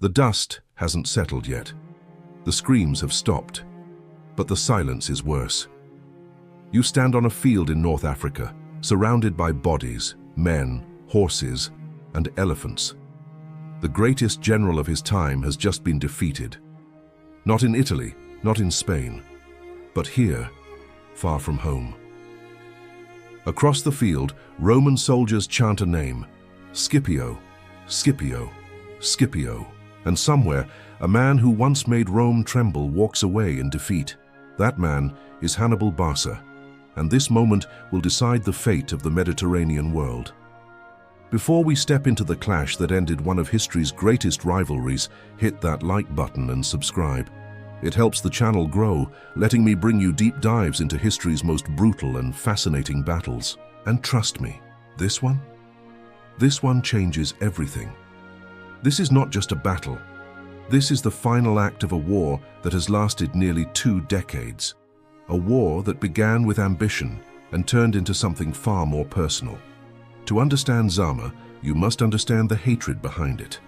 The dust hasn't settled yet. The screams have stopped, but the silence is worse. You stand on a field in North Africa, surrounded by bodies, men, horses, and elephants. The greatest general of his time has just been defeated. Not in Italy, not in Spain, but here, far from home. Across the field, Roman soldiers chant a name: Scipio, Scipio, Scipio. And somewhere, a man who once made Rome tremble walks away in defeat. That man is Hannibal Barca, and this moment will decide the fate of the Mediterranean world. Before we step into the clash that ended one of history's greatest rivalries, hit that like button and subscribe. It helps the channel grow, letting me bring you deep dives into history's most brutal and fascinating battles. And trust me, this one changes everything. This is not just a battle. This is the final act of a war that has lasted nearly 2 decades. A war that began with ambition and turned into something far more personal. To understand Zama, you must understand the hatred behind it.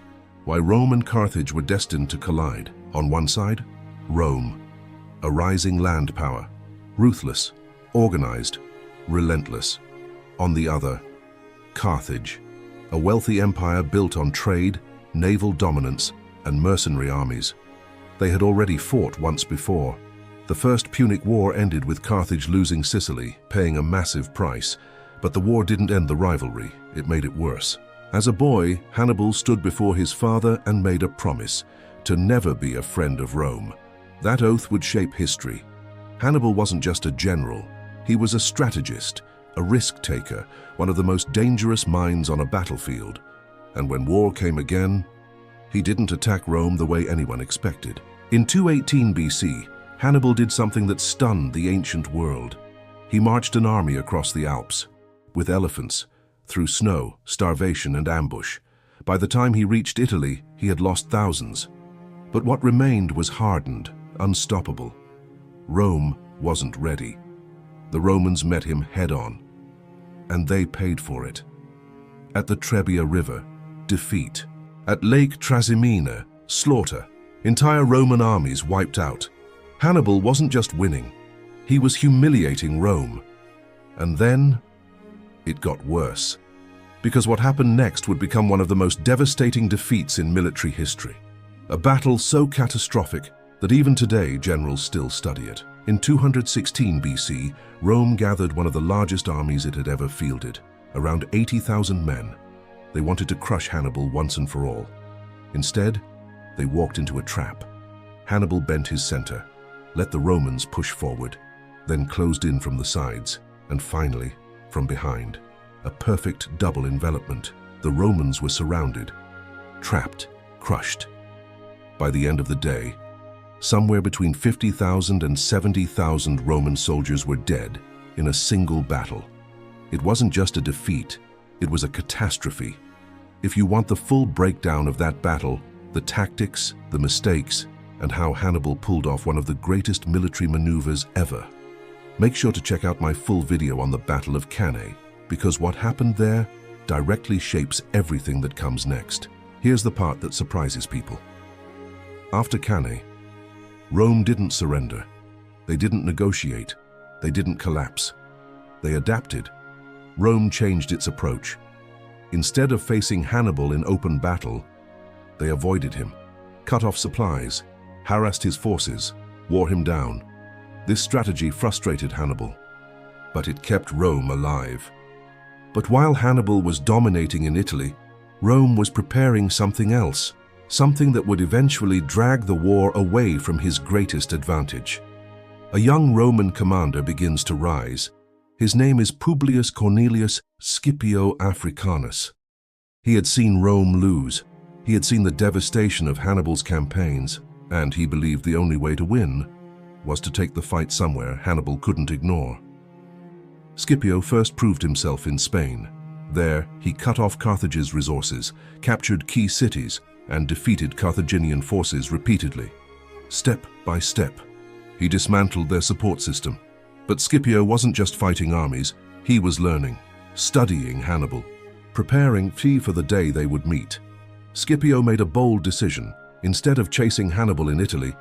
Why Rome and Carthage were destined to collide. On one side, Rome, a rising land power, ruthless, organized, relentless. On the other, Carthage, a wealthy empire built on trade, naval dominance, and mercenary armies. They had already fought once before. The First Punic War ended with Carthage losing Sicily, paying a massive price. But the war didn't end the rivalry, it made it worse. As a boy, Hannibal stood before his father and made a promise to never be a friend of Rome. That oath would shape history. Hannibal wasn't just a general, he was a strategist, a risk-taker, one of the most dangerous minds on a battlefield. And when war came again, he didn't attack Rome the way anyone expected. In 218 BC, Hannibal did something that stunned the ancient world. He marched an army across the Alps, with elephants, through snow, starvation, and ambush. By the time he reached Italy, he had lost thousands. But what remained was hardened, unstoppable. Rome wasn't ready. The Romans met him head-on, and they paid for it. At the Trebia River, defeat. At Lake Trasimene, slaughter. Entire Roman armies wiped out. Hannibal wasn't just winning, he was humiliating Rome. And then, it got worse. Because what happened next would become one of the most devastating defeats in military history. A battle so catastrophic that even today generals still study it. In 216 BC, Rome gathered one of the largest armies it had ever fielded, around 80,000 men. They wanted to crush Hannibal once and for all. Instead, they walked into a trap. Hannibal bent his center, let the Romans push forward, then closed in from the sides, and finally, from behind. A perfect double envelopment. The Romans were surrounded, trapped, crushed. By the end of the day, somewhere between 50,000 and 70,000 Roman soldiers were dead in a single battle. It wasn't just a defeat, it was a catastrophe. If you want the full breakdown of that battle, the tactics, the mistakes, and how Hannibal pulled off one of the greatest military maneuvers ever, make sure to check out my full video on the Battle of Cannae, because what happened there directly shapes everything that comes next. Here's the part that surprises people. After Cannae, Rome didn't surrender. They didn't negotiate. They didn't collapse. They adapted. Rome changed its approach. Instead of facing Hannibal in open battle, they avoided him, cut off supplies, harassed his forces, wore him down. This strategy frustrated Hannibal, but it kept Rome alive. But while Hannibal was dominating in Italy, Rome was preparing something else, something that would eventually drag the war away from his greatest advantage. A young Roman commander begins to rise. His name is Publius Cornelius Scipio Africanus. He had seen Rome lose. He had seen the devastation of Hannibal's campaigns, and he believed the only way to win was to take the fight somewhere Hannibal couldn't ignore. Scipio first proved himself in Spain. There, he cut off Carthage's resources, captured key cities, and defeated Carthaginian forces repeatedly. Step by step, he dismantled their support system. But Scipio wasn't just fighting armies, he was learning, studying Hannibal, preparing for the day they would meet. Scipio made a bold decision. Instead of chasing Hannibal in Italy,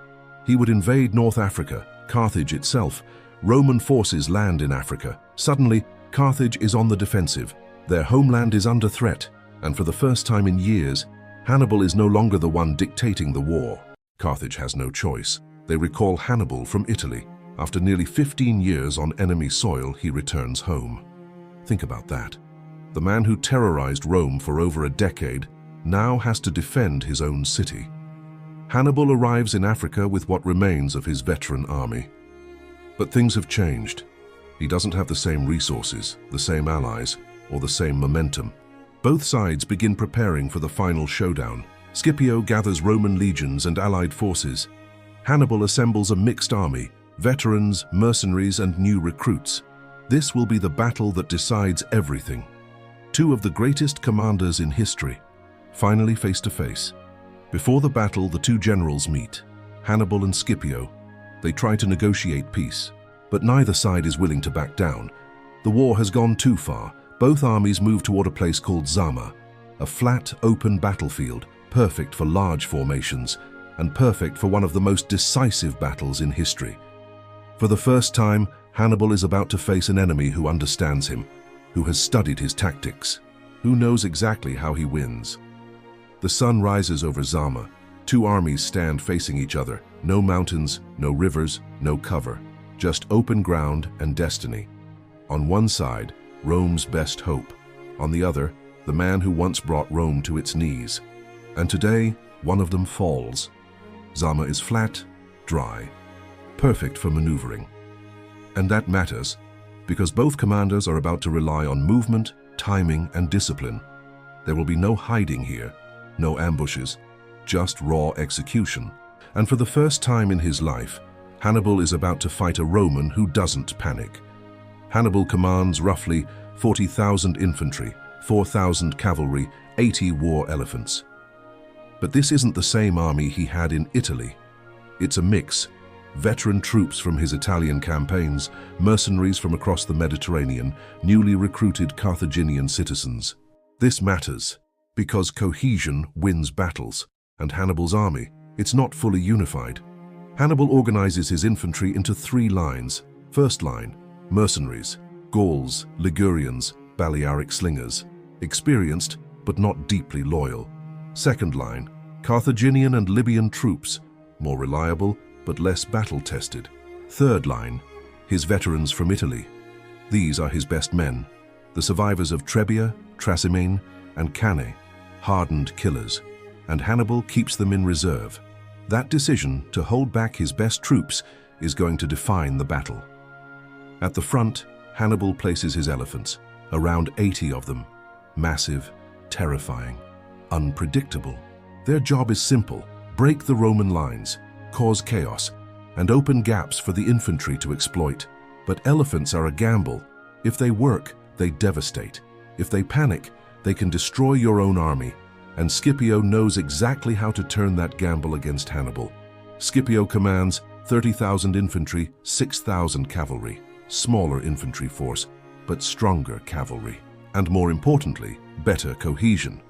he would invade North Africa, Carthage itself. Roman forces land in Africa. Suddenly, Carthage is on the defensive. Their homeland is under threat, and for the first time in years, Hannibal is no longer the one dictating the war. Carthage has no choice. They recall Hannibal from Italy. After nearly 15 years on enemy soil, he returns home. Think about that. The man who terrorized Rome for over a decade now has to defend his own city. Hannibal arrives in Africa with what remains of his veteran army. But things have changed. He doesn't have the same resources, the same allies, or the same momentum. Both sides begin preparing for the final showdown. Scipio gathers Roman legions and allied forces. Hannibal assembles a mixed army, veterans, mercenaries, and new recruits. This will be the battle that decides everything. Two of the greatest commanders in history, finally face to face. Before the battle, the two generals meet, Hannibal and Scipio. They try to negotiate peace, but neither side is willing to back down. The war has gone too far. Both armies move toward a place called Zama, a flat, open battlefield, perfect for large formations, and perfect for one of the most decisive battles in history. For the first time, Hannibal is about to face an enemy who understands him, who has studied his tactics, who knows exactly how he wins. The sun rises over Zama. Two armies stand facing each other. No mountains, no rivers, no cover. Just open ground and destiny. On one side, Rome's best hope. On the other, the man who once brought Rome to its knees. And today, one of them falls. Zama is flat, dry, perfect for maneuvering. And that matters, because both commanders are about to rely on movement, timing, and discipline. There will be no hiding here, no ambushes, just raw execution. And for the first time in his life, Hannibal is about to fight a Roman who doesn't panic. Hannibal commands roughly 40,000 infantry, 4,000 cavalry, 80 war elephants. But this isn't the same army he had in Italy. It's a mix. Veteran troops from his Italian campaigns, mercenaries from across the Mediterranean, newly recruited Carthaginian citizens. This matters because cohesion wins battles, and Hannibal's army, it's not fully unified. Hannibal organizes his infantry into three lines. First line, mercenaries, Gauls, Ligurians, Balearic slingers, experienced but not deeply loyal. Second line, Carthaginian and Libyan troops, more reliable but less battle-tested. Third line, his veterans from Italy. These are his best men, the survivors of Trebia, Trasimene, and Cannae, hardened killers, and Hannibal keeps them in reserve. That decision to hold back his best troops is going to define the battle. At the front, Hannibal places his elephants, around 80 of them, massive, terrifying, unpredictable. Their job is simple: break the Roman lines, cause chaos, and open gaps for the infantry to exploit. But elephants are a gamble. If they work, they devastate. If they panic, they can destroy your own army. And Scipio knows exactly how to turn that gamble against Hannibal. Scipio commands 30,000 infantry, 6,000 cavalry. Smaller infantry force, but stronger cavalry. And more importantly, better cohesion.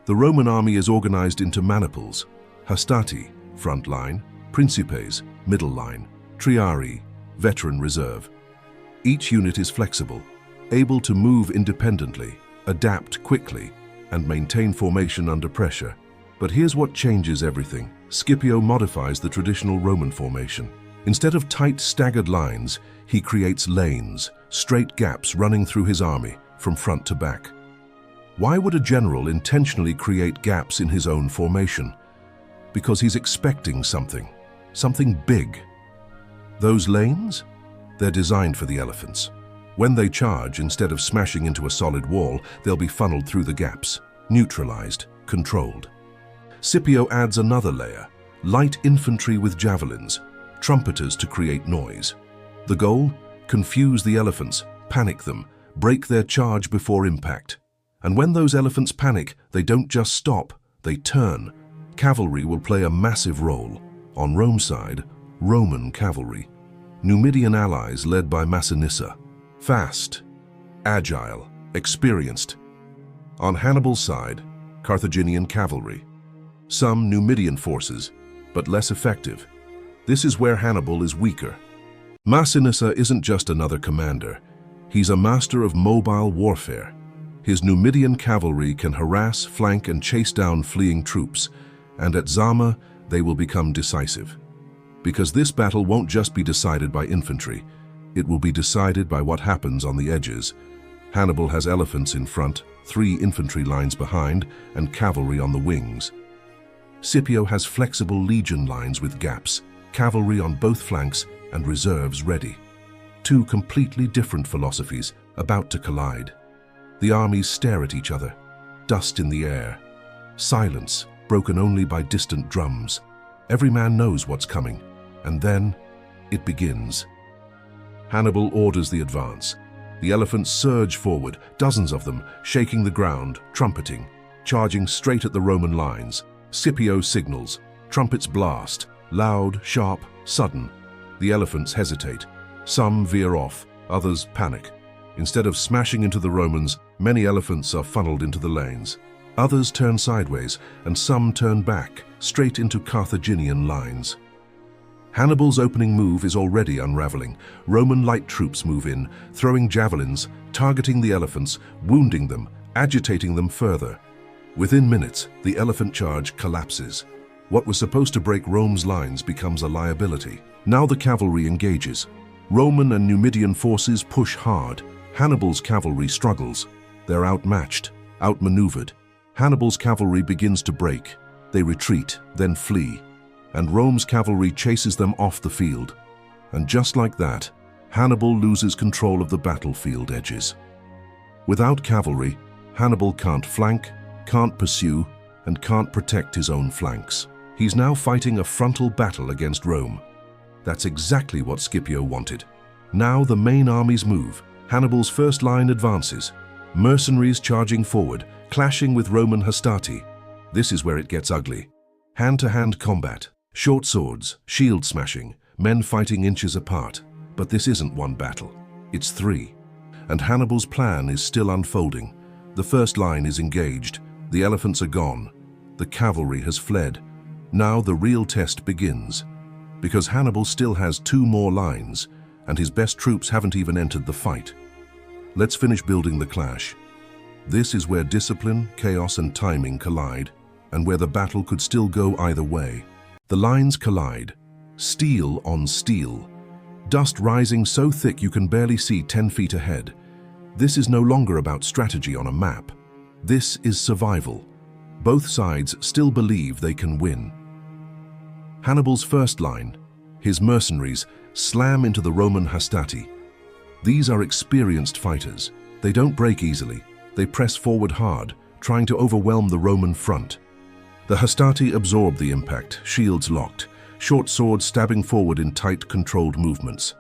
The Roman army is organized into maniples: hastati, front line; principes, middle line; triarii, veteran reserve. Each unit is flexible, able to move independently, adapt quickly, and maintain formation under pressure. But here's what changes everything. Scipio modifies the traditional Roman formation. Instead of tight, staggered lines, he creates lanes, straight gaps running through his army, from front to back. Why would a general intentionally create gaps in his own formation? Because he's expecting something big. Those lanes? They're designed for the elephants. When they charge, instead of smashing into a solid wall, they'll be funneled through the gaps, neutralized, controlled. Scipio adds another layer: light infantry with javelins, trumpeters to create noise. The goal? Confuse the elephants, panic them, break their charge before impact. And when those elephants panic, they don't just stop, they turn. Cavalry will play a massive role. On Rome's side, Roman cavalry. Numidian allies led by Massinissa. Fast, agile, experienced. On Hannibal's side, Carthaginian cavalry. Some Numidian forces, but less effective. This is where Hannibal is weaker. Massinissa isn't just another commander. He's a master of mobile warfare. His Numidian cavalry can harass, flank, and chase down fleeing troops, and at Zama, they will become decisive. Because this battle won't just be decided by infantry, it will be decided by what happens on the edges. Hannibal has elephants in front, 3 infantry lines behind, and cavalry on the wings. Scipio has flexible legion lines with gaps, cavalry on both flanks, and reserves ready. 2 completely different philosophies about to collide. The armies stare at each other, dust in the air, silence broken only by distant drums. Every man knows what's coming, and then it begins. Hannibal orders the advance. The elephants surge forward, dozens of them, shaking the ground, trumpeting, charging straight at the Roman lines. Scipio signals, trumpets blast, loud, sharp, sudden. The elephants hesitate. Some veer off, others panic. Instead of smashing into the Romans, many elephants are funneled into the lanes. Others turn sideways, and some turn back, straight into Carthaginian lines. Hannibal's opening move is already unraveling. Roman light troops move in, throwing javelins, targeting the elephants, wounding them, agitating them further. Within minutes, the elephant charge collapses. What was supposed to break Rome's lines becomes a liability. Now the cavalry engages. Roman and Numidian forces push hard. Hannibal's cavalry struggles. They're outmatched, outmaneuvered. Hannibal's cavalry begins to break. They retreat, then flee, and Rome's cavalry chases them off the field. And just like that, Hannibal loses control of the battlefield edges. Without cavalry, Hannibal can't flank, can't pursue, and can't protect his own flanks. He's now fighting a frontal battle against Rome. That's exactly what Scipio wanted. Now the main armies move. Hannibal's first line advances. Mercenaries charging forward, clashing with Roman hastati. This is where it gets ugly. Hand-to-hand combat, short swords, shield smashing, men fighting inches apart. But this isn't one battle, it's 3. And Hannibal's plan is still unfolding. The first line is engaged, the elephants are gone, the cavalry has fled. Now the real test begins. Because Hannibal still has 2 more lines, and his best troops haven't even entered the fight. Let's finish building the clash. This is where discipline, chaos, and timing collide, and where the battle could still go either way. The lines collide, steel on steel, dust rising so thick you can barely see 10 feet ahead. This is no longer about strategy on a map. This is survival. Both sides still believe they can win. Hannibal's first line, his mercenaries, slam into the Roman hastati. These are experienced fighters. They don't break easily. They press forward hard, trying to overwhelm the Roman front. The hastati absorb the impact, shields locked, short swords stabbing forward in tight, controlled movements.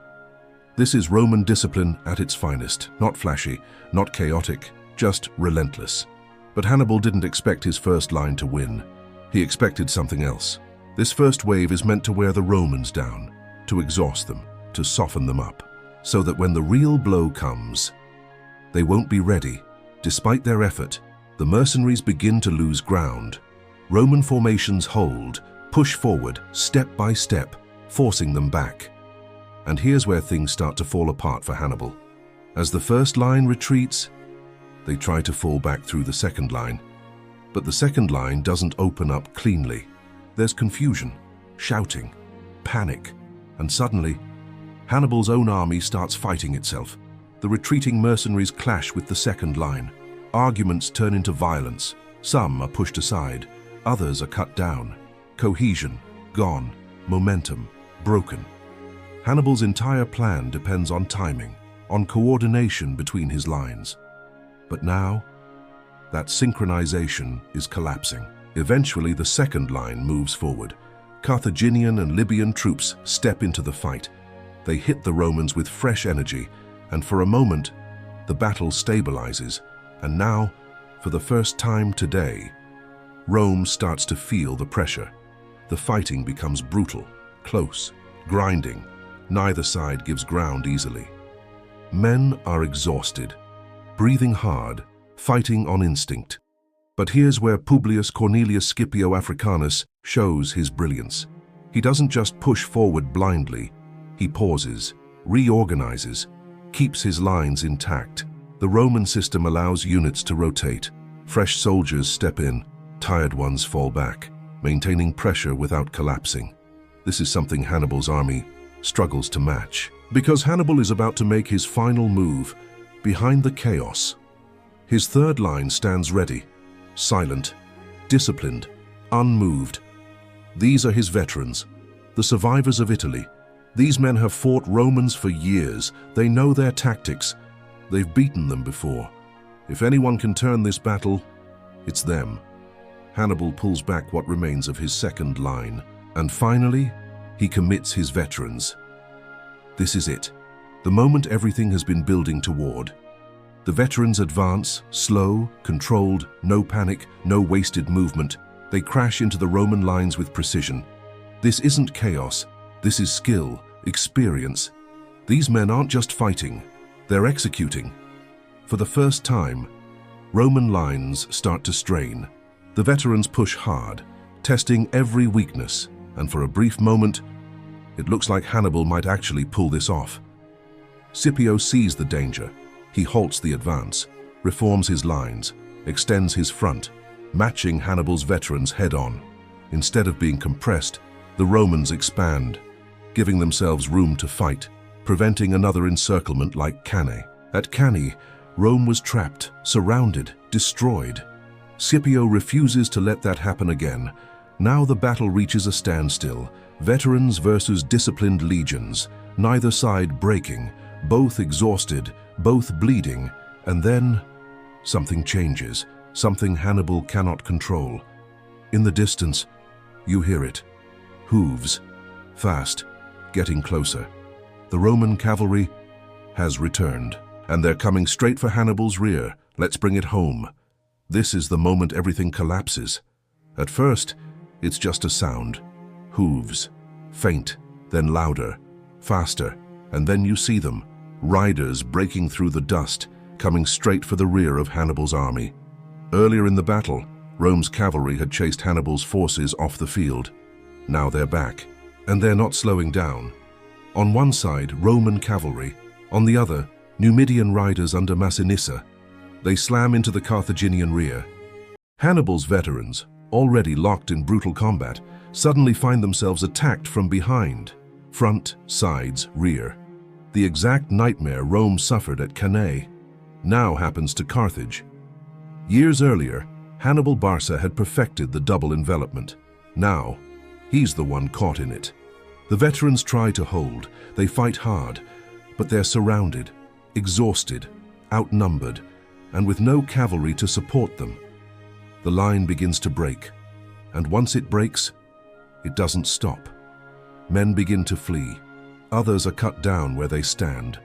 This is Roman discipline at its finest, not flashy, not chaotic, just relentless. But Hannibal didn't expect his first line to win. He expected something else. This first wave is meant to wear the Romans down, to exhaust them, to soften them up, so that when the real blow comes, they won't be ready. Despite their effort, the mercenaries begin to lose ground. Roman formations hold, push forward, step by step, forcing them back. And here's where things start to fall apart for Hannibal. As the first line retreats, they try to fall back through the second line. But the second line doesn't open up cleanly. There's confusion, shouting, panic, and suddenly, Hannibal's own army starts fighting itself. The retreating mercenaries clash with the second line. Arguments turn into violence. Some are pushed aside, others are cut down. Cohesion, gone. Momentum, broken. Hannibal's entire plan depends on timing, on coordination between his lines. But now, that synchronization is collapsing. Eventually, the second line moves forward. Carthaginian and Libyan troops step into the fight. They hit the Romans with fresh energy, and for a moment, the battle stabilizes. And now, for the first time today, Rome starts to feel the pressure. The fighting becomes brutal, close, grinding. Neither side gives ground easily. Men are exhausted, breathing hard, fighting on instinct. But here's where Publius Cornelius Scipio Africanus shows his brilliance. He doesn't just push forward blindly. He pauses, reorganizes, keeps his lines intact. The Roman system allows units to rotate. Fresh soldiers step in, tired ones fall back, maintaining pressure without collapsing. This is something Hannibal's army struggles to match, because Hannibal is about to make his final move behind the chaos. His third line stands ready, silent, disciplined, unmoved. These are his veterans, the survivors of Italy. These men have fought Romans for years. They know their tactics. They've beaten them before. If anyone can turn this battle, it's them. Hannibal pulls back what remains of his second line, and finally, he commits his veterans. This is it, the moment everything has been building toward. The veterans advance, slow, controlled, no panic, no wasted movement. They crash into the Roman lines with precision. This isn't chaos, this is skill, experience. These men aren't just fighting, they're executing. For the first time, Roman lines start to strain. The veterans push hard, testing every weakness, and for a brief moment, it looks like Hannibal might actually pull this off. Scipio sees the danger. He halts the advance, reforms his lines, extends his front, matching Hannibal's veterans head-on. Instead of being compressed, the Romans expand, giving themselves room to fight, preventing another encirclement like Cannae. At Cannae, Rome was trapped, surrounded, destroyed. Scipio refuses to let that happen again. Now the battle reaches a standstill. Veterans versus disciplined legions, neither side breaking, both exhausted, both bleeding, and then something changes, something Hannibal cannot control. In the distance, you hear it. Hooves, fast, getting closer. The Roman cavalry has returned, and they're coming straight for Hannibal's rear. Let's bring it home. This is the moment everything collapses. At first, it's just a sound. Hooves, faint, then louder, faster, and then you see them, riders breaking through the dust, coming straight for the rear of Hannibal's army. Earlier in the battle, Rome's cavalry had chased Hannibal's forces off the field. Now they're back, and they're not slowing down. On one side, Roman cavalry, on the other, Numidian riders under Massinissa. They slam into the Carthaginian rear. Hannibal's veterans, already locked in brutal combat, suddenly find themselves attacked from behind, front, sides, rear. The exact nightmare Rome suffered at Cannae now happens to Carthage. Years earlier, Hannibal Barca had perfected the double envelopment. Now, he's the one caught in it. The veterans try to hold, they fight hard, but they're surrounded, exhausted, outnumbered, and with no cavalry to support them. The line begins to break, and once it breaks, it doesn't stop. Men begin to flee. Others are cut down where they stand.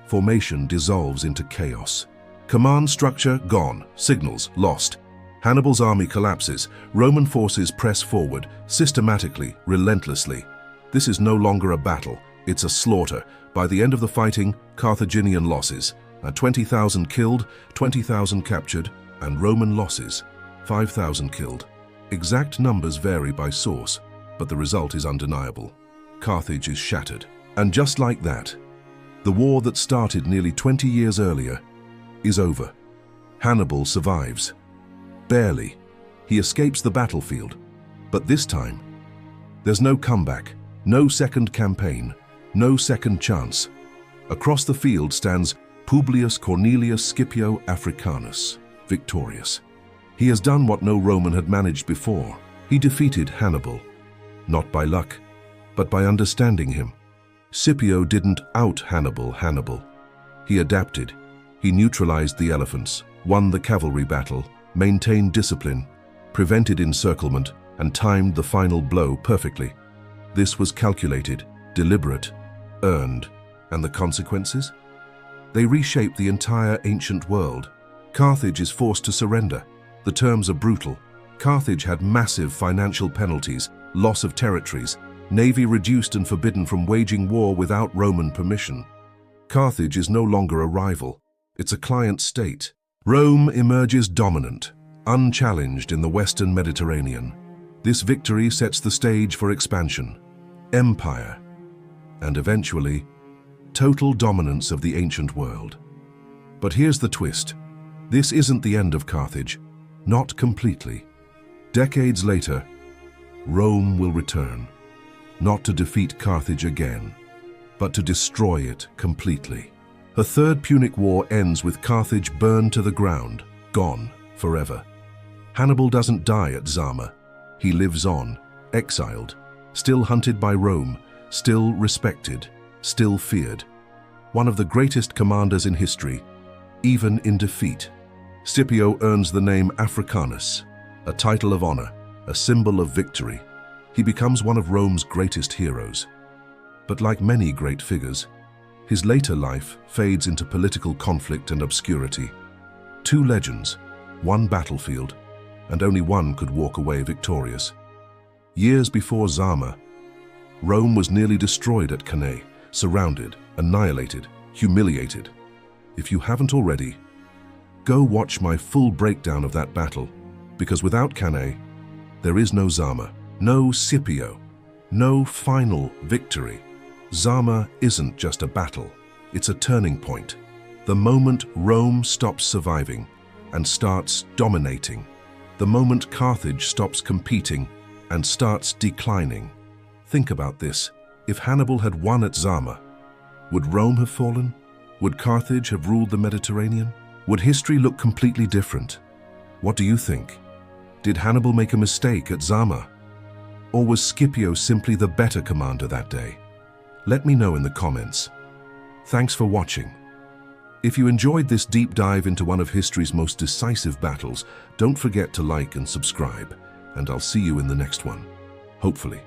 Formation dissolves into chaos. Command structure gone, signals lost. Hannibal's army collapses. Roman forces press forward, systematically, relentlessly. This is no longer a battle, it's a slaughter. By the end of the fighting, Carthaginian losses. 20,000 killed, 20,000 captured, and Roman losses, 5,000 killed. Exact numbers vary by source, but the result is undeniable. Carthage is shattered. And just like that, the war that started nearly 20 years earlier is over. Hannibal survives. Barely. He escapes the battlefield. But this time, there's no comeback, no second campaign, no second chance. Across the field stands Publius Cornelius Scipio Africanus, victorious. He has done what no Roman had managed before. He defeated Hannibal, not by luck, but by understanding him. Scipio didn't out-Hannibal. He adapted. He neutralized the elephants, won the cavalry battle, maintained discipline, prevented encirclement, and timed the final blow perfectly. This was calculated, deliberate, earned, and the consequences? They reshape the entire ancient world. Carthage is forced to surrender. The terms are brutal. Carthage had massive financial penalties, loss of territories, navy reduced and forbidden from waging war without Roman permission. Carthage is no longer a rival. It's a client state. Rome emerges dominant, unchallenged in the Western Mediterranean. This victory sets the stage for expansion, empire, and eventually, total dominance of the ancient world. But here's the twist. This isn't the end of Carthage, not completely. Decades later, Rome will return, not to defeat Carthage again, but to destroy it completely. The Third Punic War ends with Carthage burned to the ground, gone forever. Hannibal doesn't die at Zama. He lives on, exiled, still hunted by Rome, still respected, still feared. One of the greatest commanders in history, even in defeat. Scipio earns the name Africanus, a title of honor, a symbol of victory. He becomes one of Rome's greatest heroes. But like many great figures, his later life fades into political conflict and obscurity. Two legends, one battlefield, and only one could walk away victorious. Years before Zama, Rome was nearly destroyed at Cannae, surrounded, annihilated, humiliated. If you haven't already, go watch my full breakdown of that battle, because without Cannae, there is no Zama, no Scipio, no final victory. Zama isn't just a battle, it's a turning point. The moment Rome stops surviving and starts dominating. The moment Carthage stops competing and starts declining. Think about this. If Hannibal had won at Zama, would Rome have fallen? Would Carthage have ruled the Mediterranean? Would history look completely different? What do you think? Did Hannibal make a mistake at Zama? Or was Scipio simply the better commander that day? Let me know in the comments. Thanks for watching. If you enjoyed this deep dive into one of history's most decisive battles, don't forget to like and subscribe, and I'll see you in the next one, hopefully.